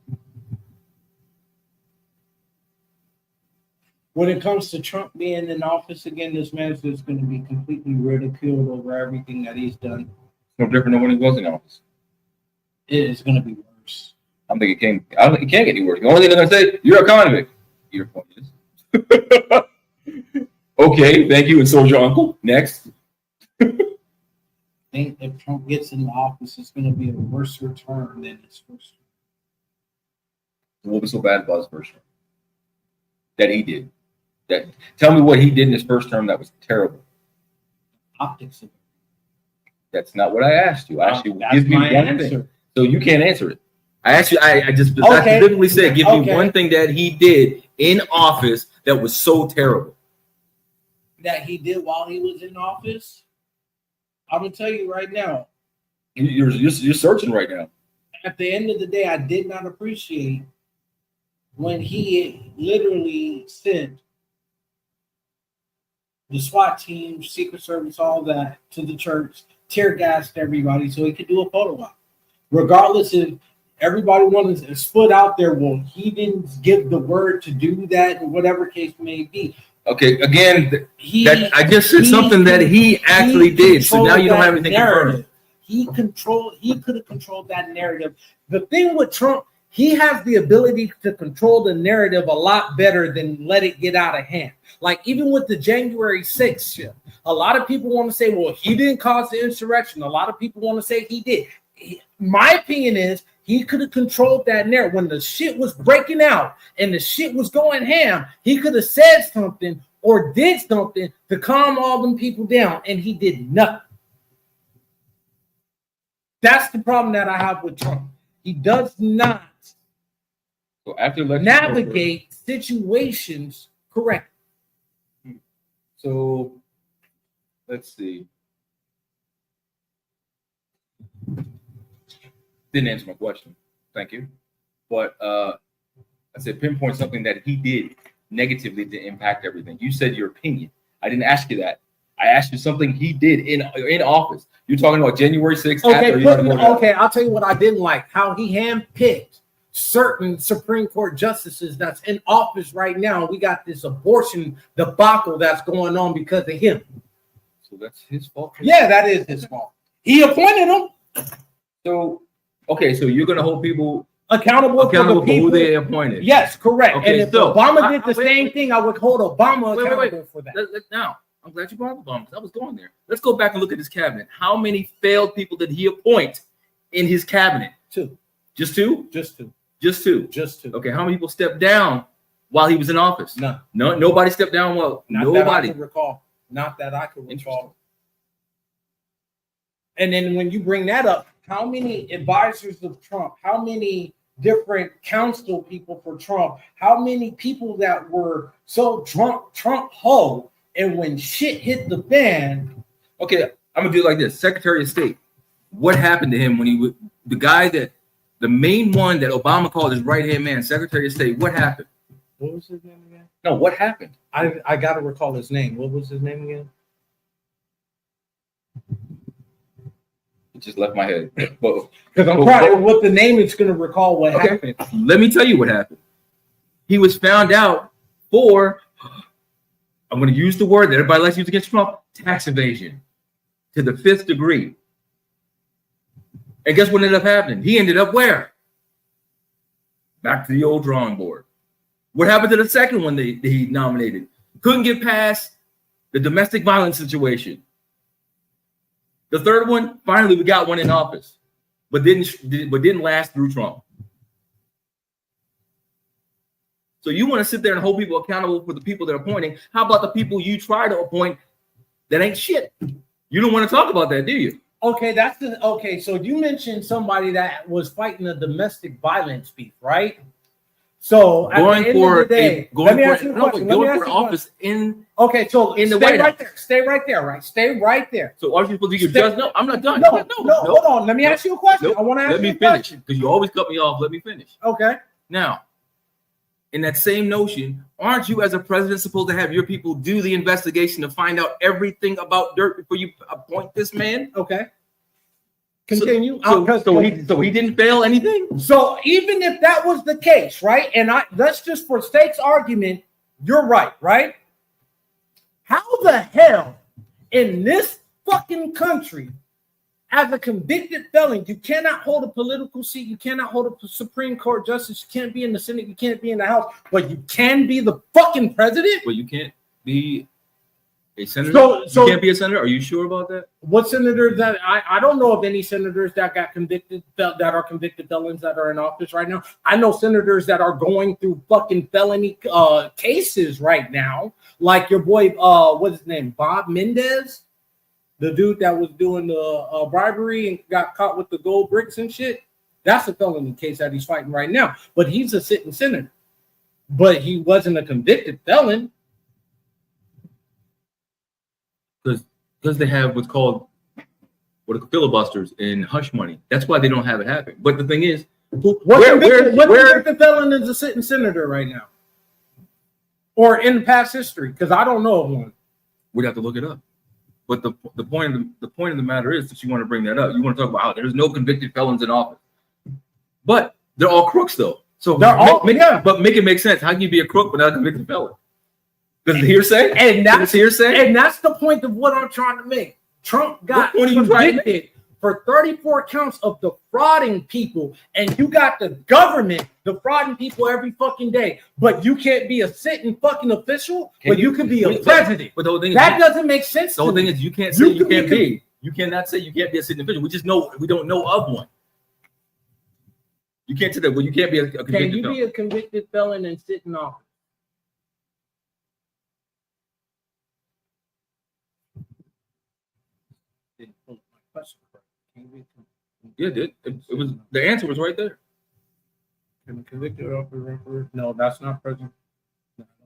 when it comes to Trump being in office again, this man is going to be completely ridiculed over everything that he's done. No different than when he was in office. It is going to be worse. I don't think it can't get any worse. The only thing they're going to say, you're a convict. Your point is. Okay, thank you. And so is your uncle. Next. I think if Trump gets in the office, it's going to be a worse term than his first term. What was so bad about his first term? That he did. Tell me what he did in his first term that was terrible. Optics. That's not what I asked you. I asked you, give me one answer. thing. So you can't answer it. I asked you, I specifically said, give me one thing that he did in office that was so terrible. That he did while he was in office? I'm going to tell you right now. You're searching right now. At the end of the day, I did not appreciate when he literally sent the SWAT team, Secret Service, all that to the church, tear gassed everybody so he could do a photo op. Regardless if everybody wanted to split out there, well, he didn't give the word to do that, in whatever case may be. Okay, again, I just said something that he actually did. So now you don't have anything confirmed. He could have controlled that narrative. The thing with Trump, he has the ability to control the narrative a lot better than let it get out of hand. Like even with the January 6th shit, a lot of people want to say, well, he didn't cause the insurrection. A lot of people want to say he did. My opinion is he could have controlled that narrative. When the shit was breaking out and the shit was going ham, he could have said something or did something to calm all them people down, and he did nothing. That's the problem that I have with Trump. He does not navigate situations correctly. So let's see. Didn't answer my question. Thank you. But I said pinpoint something that he did negatively to impact everything. You said your opinion. I didn't ask you that. I asked you something he did in office. You're talking about January 6th. Okay, I'll tell you what I didn't like. How he handpicked certain Supreme Court justices that's in office right now. We got this abortion debacle that's going on because of him. So that's his fault? Yeah, that is his fault. He appointed them. So, okay, so you're going to hold people accountable for who they appointed. Yes, correct. Okay, and if Obama did the same thing, I would hold Obama accountable for that. Now, I'm glad you brought up Obama. I was going there. Let's go back and look at his cabinet. How many failed people did he appoint in his cabinet? 2. Just 2? Just 2. Just 2. Just 2. Okay, how many people stepped down while he was in office? None. No, nobody stepped down. Well, nobody. That I can recall. Not that I can recall. And then when you bring that up, how many advisors of Trump, how many different council people for Trump, how many people that were so Trump ho, and when shit hit the fan. Okay, I'm gonna do it like this. Secretary of State, what happened to him when he was the guy that the main one that Obama called his right-hand man, Secretary of State? What happened? What was his name again? No, what happened? I gotta recall his name. What was his name again? It just left my head. Because I'm trying with the name, it's gonna recall what happened. Let me tell you what happened. He was found out for, I'm gonna use the word that everybody likes to use against Trump, tax evasion to the 5th degree. And guess what ended up happening? He ended up where? Back to the old drawing board. What happened to the second one that he nominated? Couldn't get past the domestic violence situation. The third one, finally, we got one in office, but didn't last through Trump. So you want to sit there and hold people accountable for the people they're appointing. How about the people you try to appoint that ain't shit? You don't want to talk about that, do you? Okay, so you mentioned somebody that was fighting a domestic violence beef, right? So going for office in the White House. Stay right there, right? Stay right there. So are you supposed to be judge? No, I'm not done. No, hold on. Let me ask you a question. I want to ask Let me finish because you always cut me off. Let me finish. Okay. Now, in that same notion, aren't you as a president supposed to have your people do the investigation to find out everything about dirt before you appoint this man? Okay. Continue. So he didn't fail anything? So even if that was the case, right? And let's just for state's argument, you're right? How the hell in this fucking country, as a convicted felon, you cannot hold a political seat, you cannot hold a Supreme Court justice, you can't be in the Senate, you can't be in the House, but you can be the fucking president? Well, you can't be a senator? So you can't be a senator? Are you sure about that? What senators that I don't know of any senators that got convicted that are convicted felons that are in office right now. I know senators that are going through fucking felony cases right now, like your boy, what's his name, Bob Mendez, the dude that was doing the bribery and got caught with the gold bricks and shit. That's a felony case that he's fighting right now, but he's a sitting senator. But he wasn't a convicted felon. Because they have what's called filibusters and hush money. That's why they don't have it happen. But the thing is, what convicted felon is a sitting senator right now, or in past history? Because I don't know of one. We'd have to look it up. But the point of the matter is that you want to bring that up. You want to talk about how there's no convicted felons in office, but they're all crooks though. So but make it make sense. How can you be a crook without a convicted felon? Because hearsay, and that's hearsay, and that's the point of what I'm trying to make. Trump got convicted for 34 counts of defrauding people, and you got the government defrauding people every fucking day. But you can't be a sitting fucking official, but you could be a president. But the whole thing that doesn't make sense. The whole thing is you can't say you can't be. You cannot say you can't be a sitting official. We don't know of one. You can't say that. Well, you can't be a convicted felon. Can you be a convicted felon and sit in office? Yeah, it was the answer was right there. Can convicted officer? No, that's not president.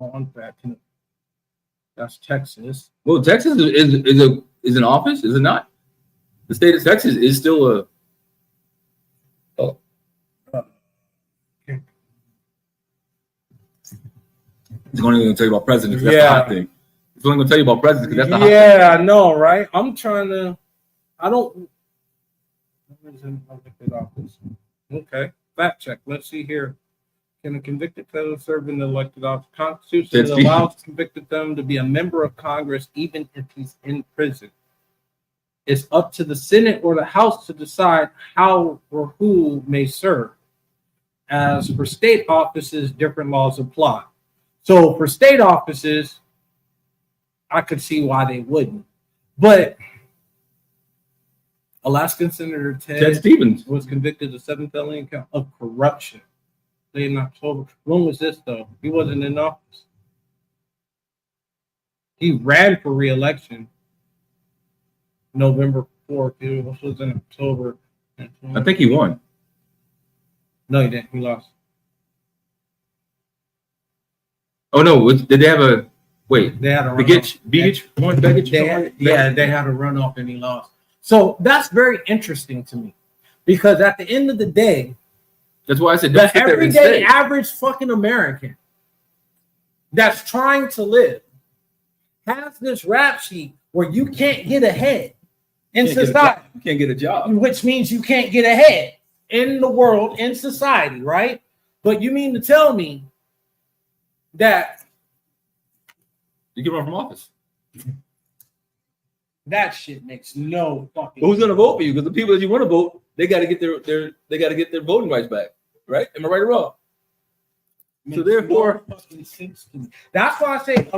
No, that's Texas. Well, Texas is an office, is it not? The state of Texas is still a. Oh. Okay. It's only going to tell you about presidents. That's the hot thing. It's only going to tell you about presidents because that's the hot thing. Yeah, I know, right? I'm trying to. I don't. Okay, fact check. Let's see here. Can a convicted felon serve in the elected office? Constitution allows convicted felon to be a member of Congress even if he's in prison. It's up to the Senate or the House to decide how or who may serve. As for state offices, different laws apply. So for state offices, I could see why they wouldn't. But Alaskan Senator Ted Stevens was convicted of 7 felony count of corruption in October. When was this, though? He wasn't in office. He ran for re-election November 4th. It was in October. I think he won. No, he didn't. He lost. Oh no! Did they have a wait? They had a Begich won. Begich. They had a runoff and he lost. So that's very interesting to me, because at the end of the day, that's why I said the everyday average fucking American that's trying to live has this rap sheet where you can't get ahead in society. You can't get a job, which means you can't get ahead in the world, in society, right? But you mean to tell me that you can run from office? That shit makes no fucking. But who's gonna vote for you? Because the people that you want to vote, they got to get their voting rights back, right? Am I right or wrong? So therefore, that's why I say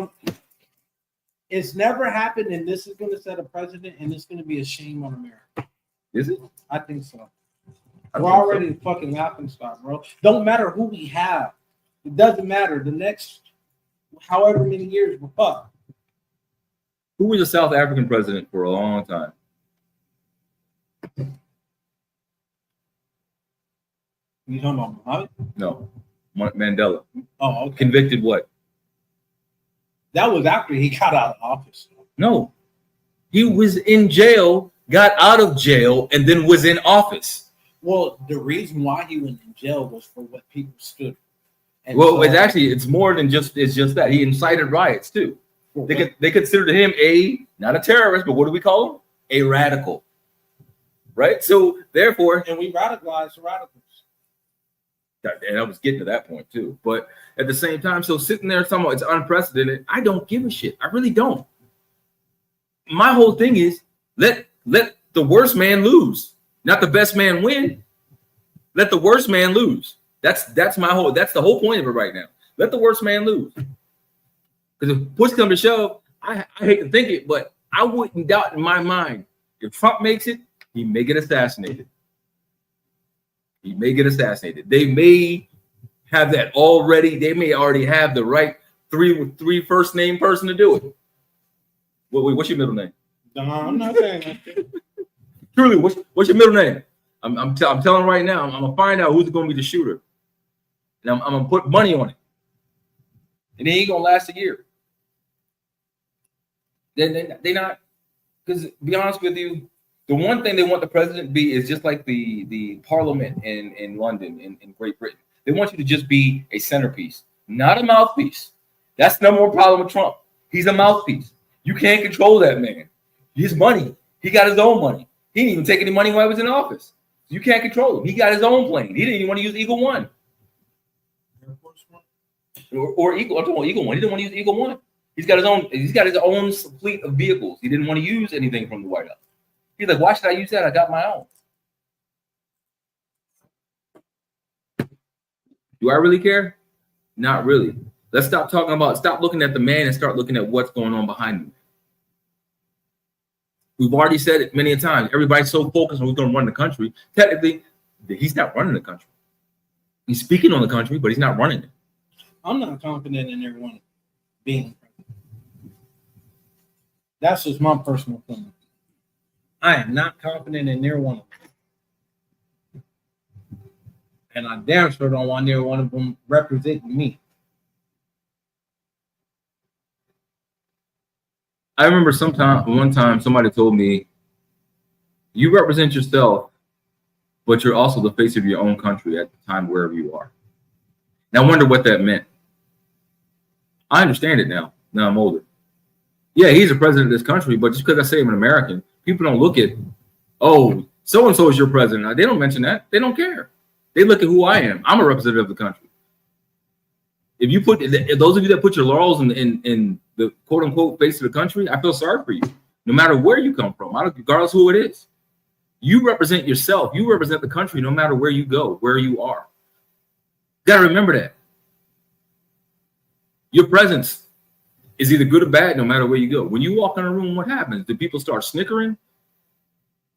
it's never happened, and this is going to set a precedent, and it's going to be a shame on America. Is it? I think so. We're already the fucking laughing stock, bro. Don't matter who we have. It doesn't matter. The next however many years we're fucked. Who was a South African president for a long time? You talking about Muhammad? No, Mandela. Oh, okay. Convicted what? That was after he got out of office. No, he was in jail, got out of jail, and then was in office. Well, the reason why he went in jail was for what people stood. And well, so, it's more than just that. He incited riots too. They considered him not a terrorist, but what do we call him? A radical. Right? So therefore, and we radicalized radicals. And I was getting to that point too. But at the same time, so sitting there talking about it's unprecedented, I don't give a shit. I really don't. My whole thing is let the worst man lose, not the best man win. Let the worst man lose. That's the whole point of it right now. Let the worst man lose. Because if push comes to shove, I hate to think it, but I wouldn't doubt in my mind if Trump makes it, he may get assassinated. He may get assassinated. They may have that already. They may already have the right three first name person to do it. What's your middle name? No, I'm not saying that. Truly, what's your middle name? I'm telling right now. I'm gonna find out who's going to be the shooter, and I'm gonna put money on it. And it ain't gonna last a year. They not, because be honest with you, the one thing they want the president to be is just like the parliament in London, in Great Britain. They want you to just be a centerpiece, not a mouthpiece. That's the number one problem with Trump. He's a mouthpiece. You can't control that man. His money. He got his own money. He didn't even take any money while he was in office. You can't control him. He got his own plane. He didn't even want to use Eagle One. Or Eagle. I'm talking about Eagle One. He didn't want to use Eagle One. He's got his own fleet of vehicles. He didn't want to use anything from the White House. He's like, why should I use that? I got my own. Do I really care? Not really. Let's stop looking at the man and start looking at what's going on behind him. We've already said it many a times. Everybody's so focused on who's going to run the country. Technically, he's not running the country. He's speaking on the country, but he's not running it. I'm not confident in everyone being president. That's just my personal opinion. I am not confident in near one of them. And I damn sure don't want near one of them representing me. I remember one time somebody told me, you represent yourself, but you're also the face of your own country at the time wherever you are. And I wonder what that meant. I understand it now. Now I'm older. Yeah, he's the president of this country, but just because I say I'm an American, people don't look at, oh, so-and-so is your president. They don't mention that. They don't care. They look at who I am. I'm a representative of the country. If those of you that put your laurels in the quote-unquote face of the country, I feel sorry for you. No matter where you come from, regardless who it is. You represent yourself. You represent the country no matter where you go, where you are. Got to remember that. Your presence is either good or bad no matter where you go. When you walk in a room, what happens? Do people start snickering?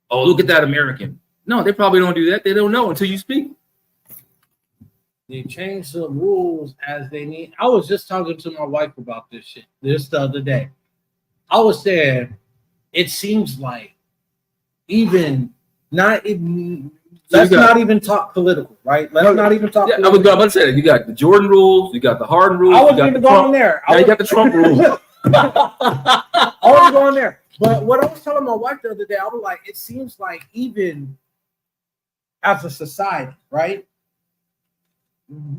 Oh, look at that American. No, they probably don't do that. They don't know until you speak. They change the rules as they need. I was just talking to my wife about this shit the other day. I was saying, it seems like even Not even. Let's not even talk political, right? Let's not even talk. Yeah, I was about to say you got the Jordan rules, you got the Harden rules. I wasn't even going there. Now you got the Trump rules. I wasn't going there. But what I was telling my wife the other day, I was like, it seems like even as a society, right?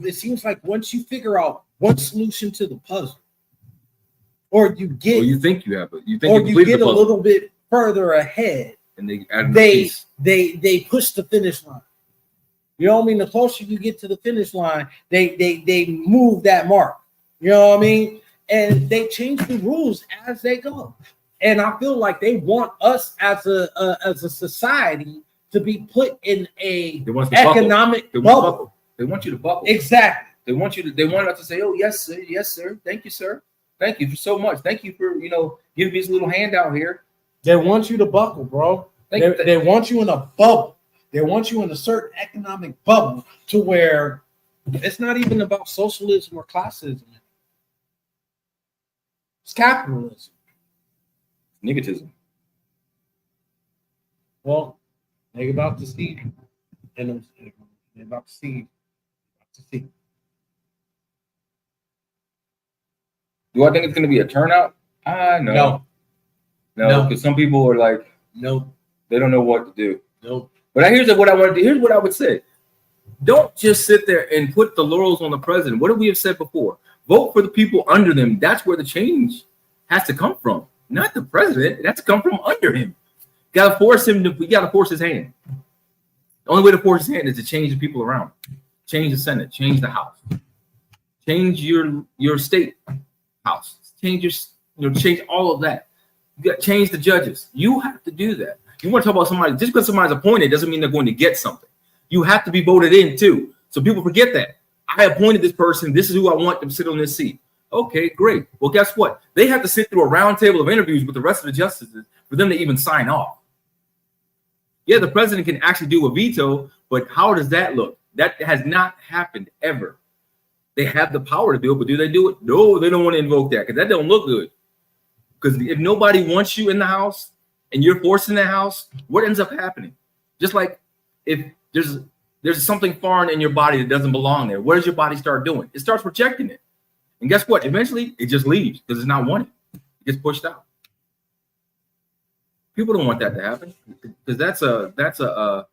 It seems like once you figure out one solution to the puzzle, or you get, or you think you have it, you think or you get a little bit further ahead, and they add they push the finish line. You know what I mean? The closer you get to the finish line, they move that mark. You know what I mean? And they change the rules as they go. And I feel like they want us as a society to be put in a economic bubble. They want you to buckle. Exactly. They want us to say, "Oh yes, sir. Thank you, sir. Thank you for so much. Thank you for giving me this little handout here." They want you to buckle, bro. They want you in a bubble. They want you in a certain economic bubble to where it's not even about socialism or classism. It's capitalism. Negativism. Well, they're about to see. And they're about to see. Do I think it's going to be a turnout? No. Because some people are like, no, they don't know what to do. No. But here's what I want to do. Here's what I would say. Don't just sit there and put the laurels on the president. What have we have said before? Vote for the people under them. That's where the change has to come from. Not the president. It has to come from under him. We got to force his hand. The only way to force his hand is to change the people around. Change the Senate. Change the House. Change your state house. Change change all of that. You got to change the judges. You have to do that. You want to talk about somebody, just because somebody's appointed doesn't mean they're going to get something. You have to be voted in too. So people forget that. I appointed this person. This is who I want them to sit on this seat. Okay, great. Well, guess what? They have to sit through a round table of interviews with the rest of the justices for them to even sign off. Yeah, the president can actually do a veto, but how does that look? That has not happened ever. They have the power to do it, but do they do it? No, they don't want to invoke that because that don't look good. Because if nobody wants you in the house and you're forced in the house, what ends up happening? Just like if there's something foreign in your body that doesn't belong there, what does your body start doing? It starts rejecting it. And guess what? Eventually, it just leaves because it's not wanted. It gets pushed out. People don't want that to happen because that's a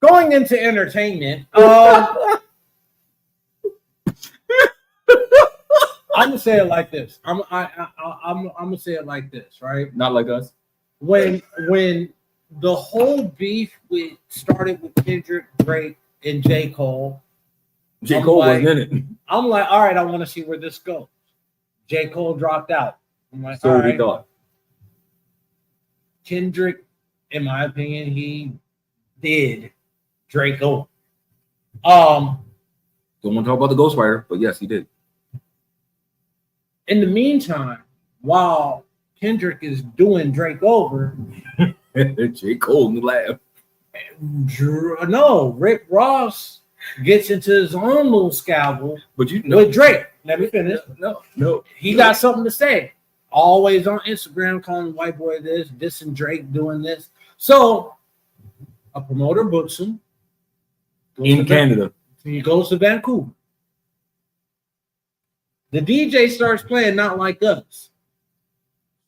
Going into entertainment, I'm gonna say it like this. I'm gonna say it like this, right? Not like us. When the whole beef started with Kendrick, Drake, and J. Cole. J. Cole wasn't in it. I'm like, all right, I want to see where this goes. J. Cole dropped out. I'm like, so all we right. thought. Kendrick, in my opinion, he did Drake over. Don't want to talk about the Ghostwriter, but yes, he did. In the meantime, while Kendrick is doing Drake over, J. Cole in the lab. No, Rick Ross gets into his own little scabble with Drake. Let me finish. No. He got something to say. Always on Instagram calling white boy this and Drake doing this. So a promoter books him in Canada. He goes to Vancouver. The DJ starts playing Not Like Us.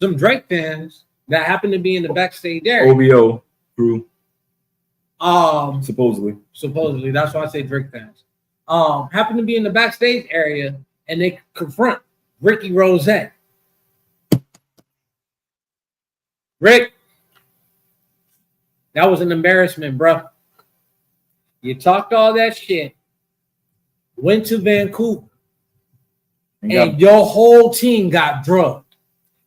Some Drake fans that happen to be in the backstage area. OVO crew. Supposedly, that's why I say Drake fans. Happen to be in the backstage area and they confront Ricky Rose. Rick, that was an embarrassment, bro. You talked all that shit, went to Vancouver, and your whole team got drugged,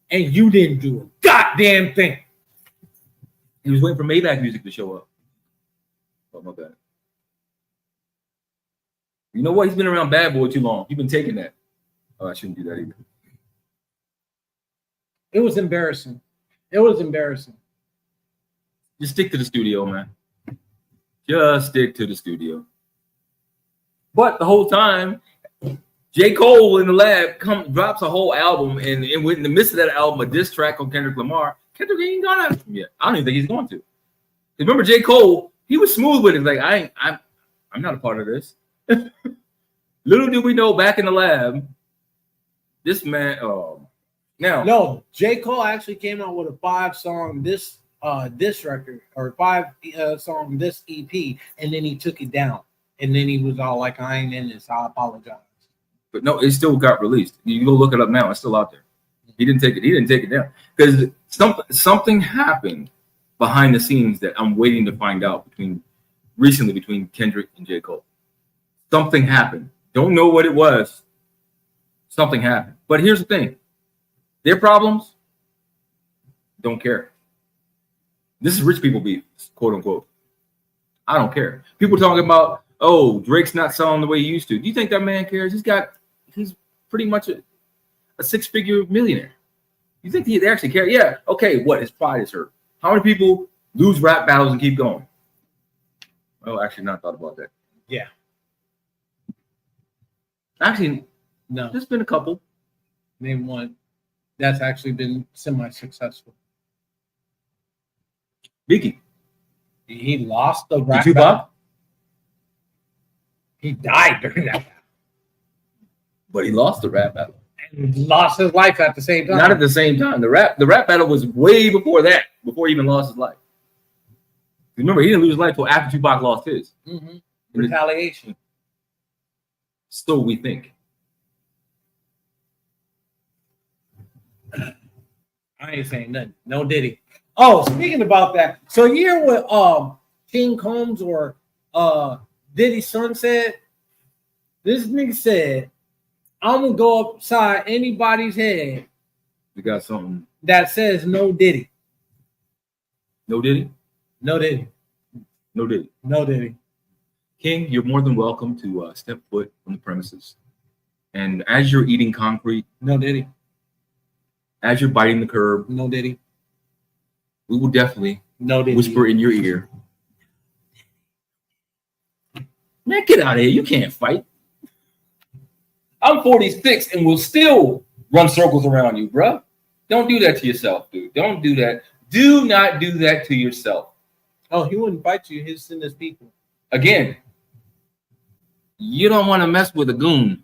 and you didn't do a goddamn thing. He was waiting for Maybach music to show up. Oh, my bad. You know what? He's been around Bad Boy too long. He's been taking that. Oh, I shouldn't do that either. It was embarrassing. Just stick to the studio, man. Just stick to the studio. But the whole time, J. Cole in the lab drops a whole album, and in the midst of that album, a diss track on Kendrick Lamar. Kendrick ain't gone after him yet. I don't even think he's going to. Remember, J. Cole, he was smooth with it. Like, I'm not a part of this. Little did we know back in the lab, this man. Now, no, J. Cole actually came out with a 5-song diss record, or 5-song diss EP, and then he took it down. And then he was all like, I ain't in this, I apologize. But no, it still got released. You can go look it up now. It's still out there. He didn't take it down. Because something happened behind the scenes that I'm waiting to find out recently between Kendrick and J. Cole. Something happened. Don't know what it was. Something happened. But here's the thing. Their problems, don't care. This is rich people beef, quote unquote. I don't care. People talking about, oh, Drake's not selling the way he used to. Do you think that man cares? He's pretty much a 6-figure millionaire. You think they actually care? Yeah. Okay, what? His pride is hurt. How many people lose rap battles and keep going? Well, actually, not thought about that. Yeah. Actually, no. There's been a couple. Name one that's actually been semi-successful. Biggie. He lost the rap Tupac? battle. He died during that battle. But he lost the rap battle. And lost his life at the same time. Not at the same time. The rap battle was way before that, before he even lost his life. Remember, he didn't lose his life until after Tupac lost his. Mm-hmm. Retaliation. So we think. I ain't saying nothing. No Diddy. Oh, speaking about that. So you hear what King Combs or Diddy's son said? This nigga said, I'm gonna go upside anybody's head. You got something that says no Diddy. No Diddy? No Diddy. No Diddy. No Diddy. King, you're more than welcome to step foot on the premises. And as you're eating concrete, no Diddy. As you're biting the curb, no Diddy. We will definitely Diddy. Whisper in your ear. Man, get out of here. You can't fight. I'm 46 and will still run circles around you, bro. Don't do that to yourself, dude. Don't do that. Do not do that to yourself. Oh, he wouldn't fight you. He'd send his people. Again, you don't want to mess with a goon.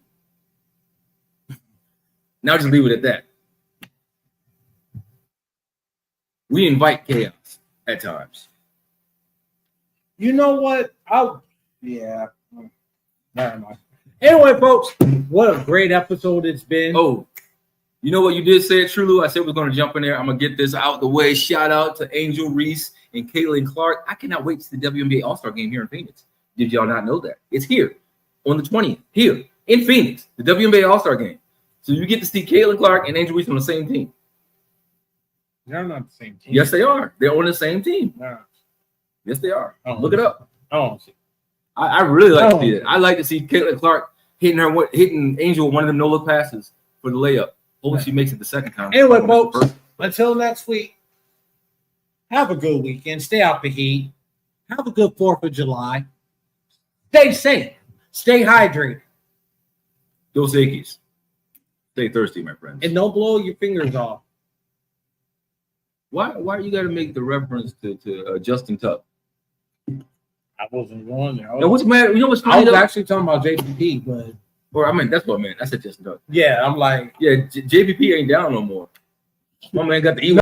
Now just leave it at that. We invite chaos at times. You know what? Yeah. Never mind. Anyway, folks, what a great episode it's been. Oh, you know what you did say it, True. I said we're going to jump in there. I'm going to get this out the way. Shout out to Angel Reese and Caitlin Clark. I cannot wait to the WNBA All-Star game here in Phoenix. Did y'all not know that? It's here on the 20th, here in Phoenix, the WNBA All-Star game. So you get to see Caitlin Clark and Angel Reese on the same team. They're not the same team. Yes, they are. They're on the same team. No. Yes, they are. Look it up. Oh, I really like to see it. I like to see Caitlin Clark hitting Angel with one of them no-look passes for the layup. Hopefully she makes it the second time. Anyway, folks, until next week, have a good weekend. Stay out the heat. Have a good 4th of July. Stay safe. Stay hydrated. Dos Equis. Stay thirsty, my friends. And don't blow your fingers off. Why you got to make the reference to Justin Tuck? I wasn't going there. Now, what's mad? You know what's funny? I was actually talking about JPP, but that's what I meant. I said Justin Tuck. Yeah, I'm like, yeah, JPP ain't down no more. My man got the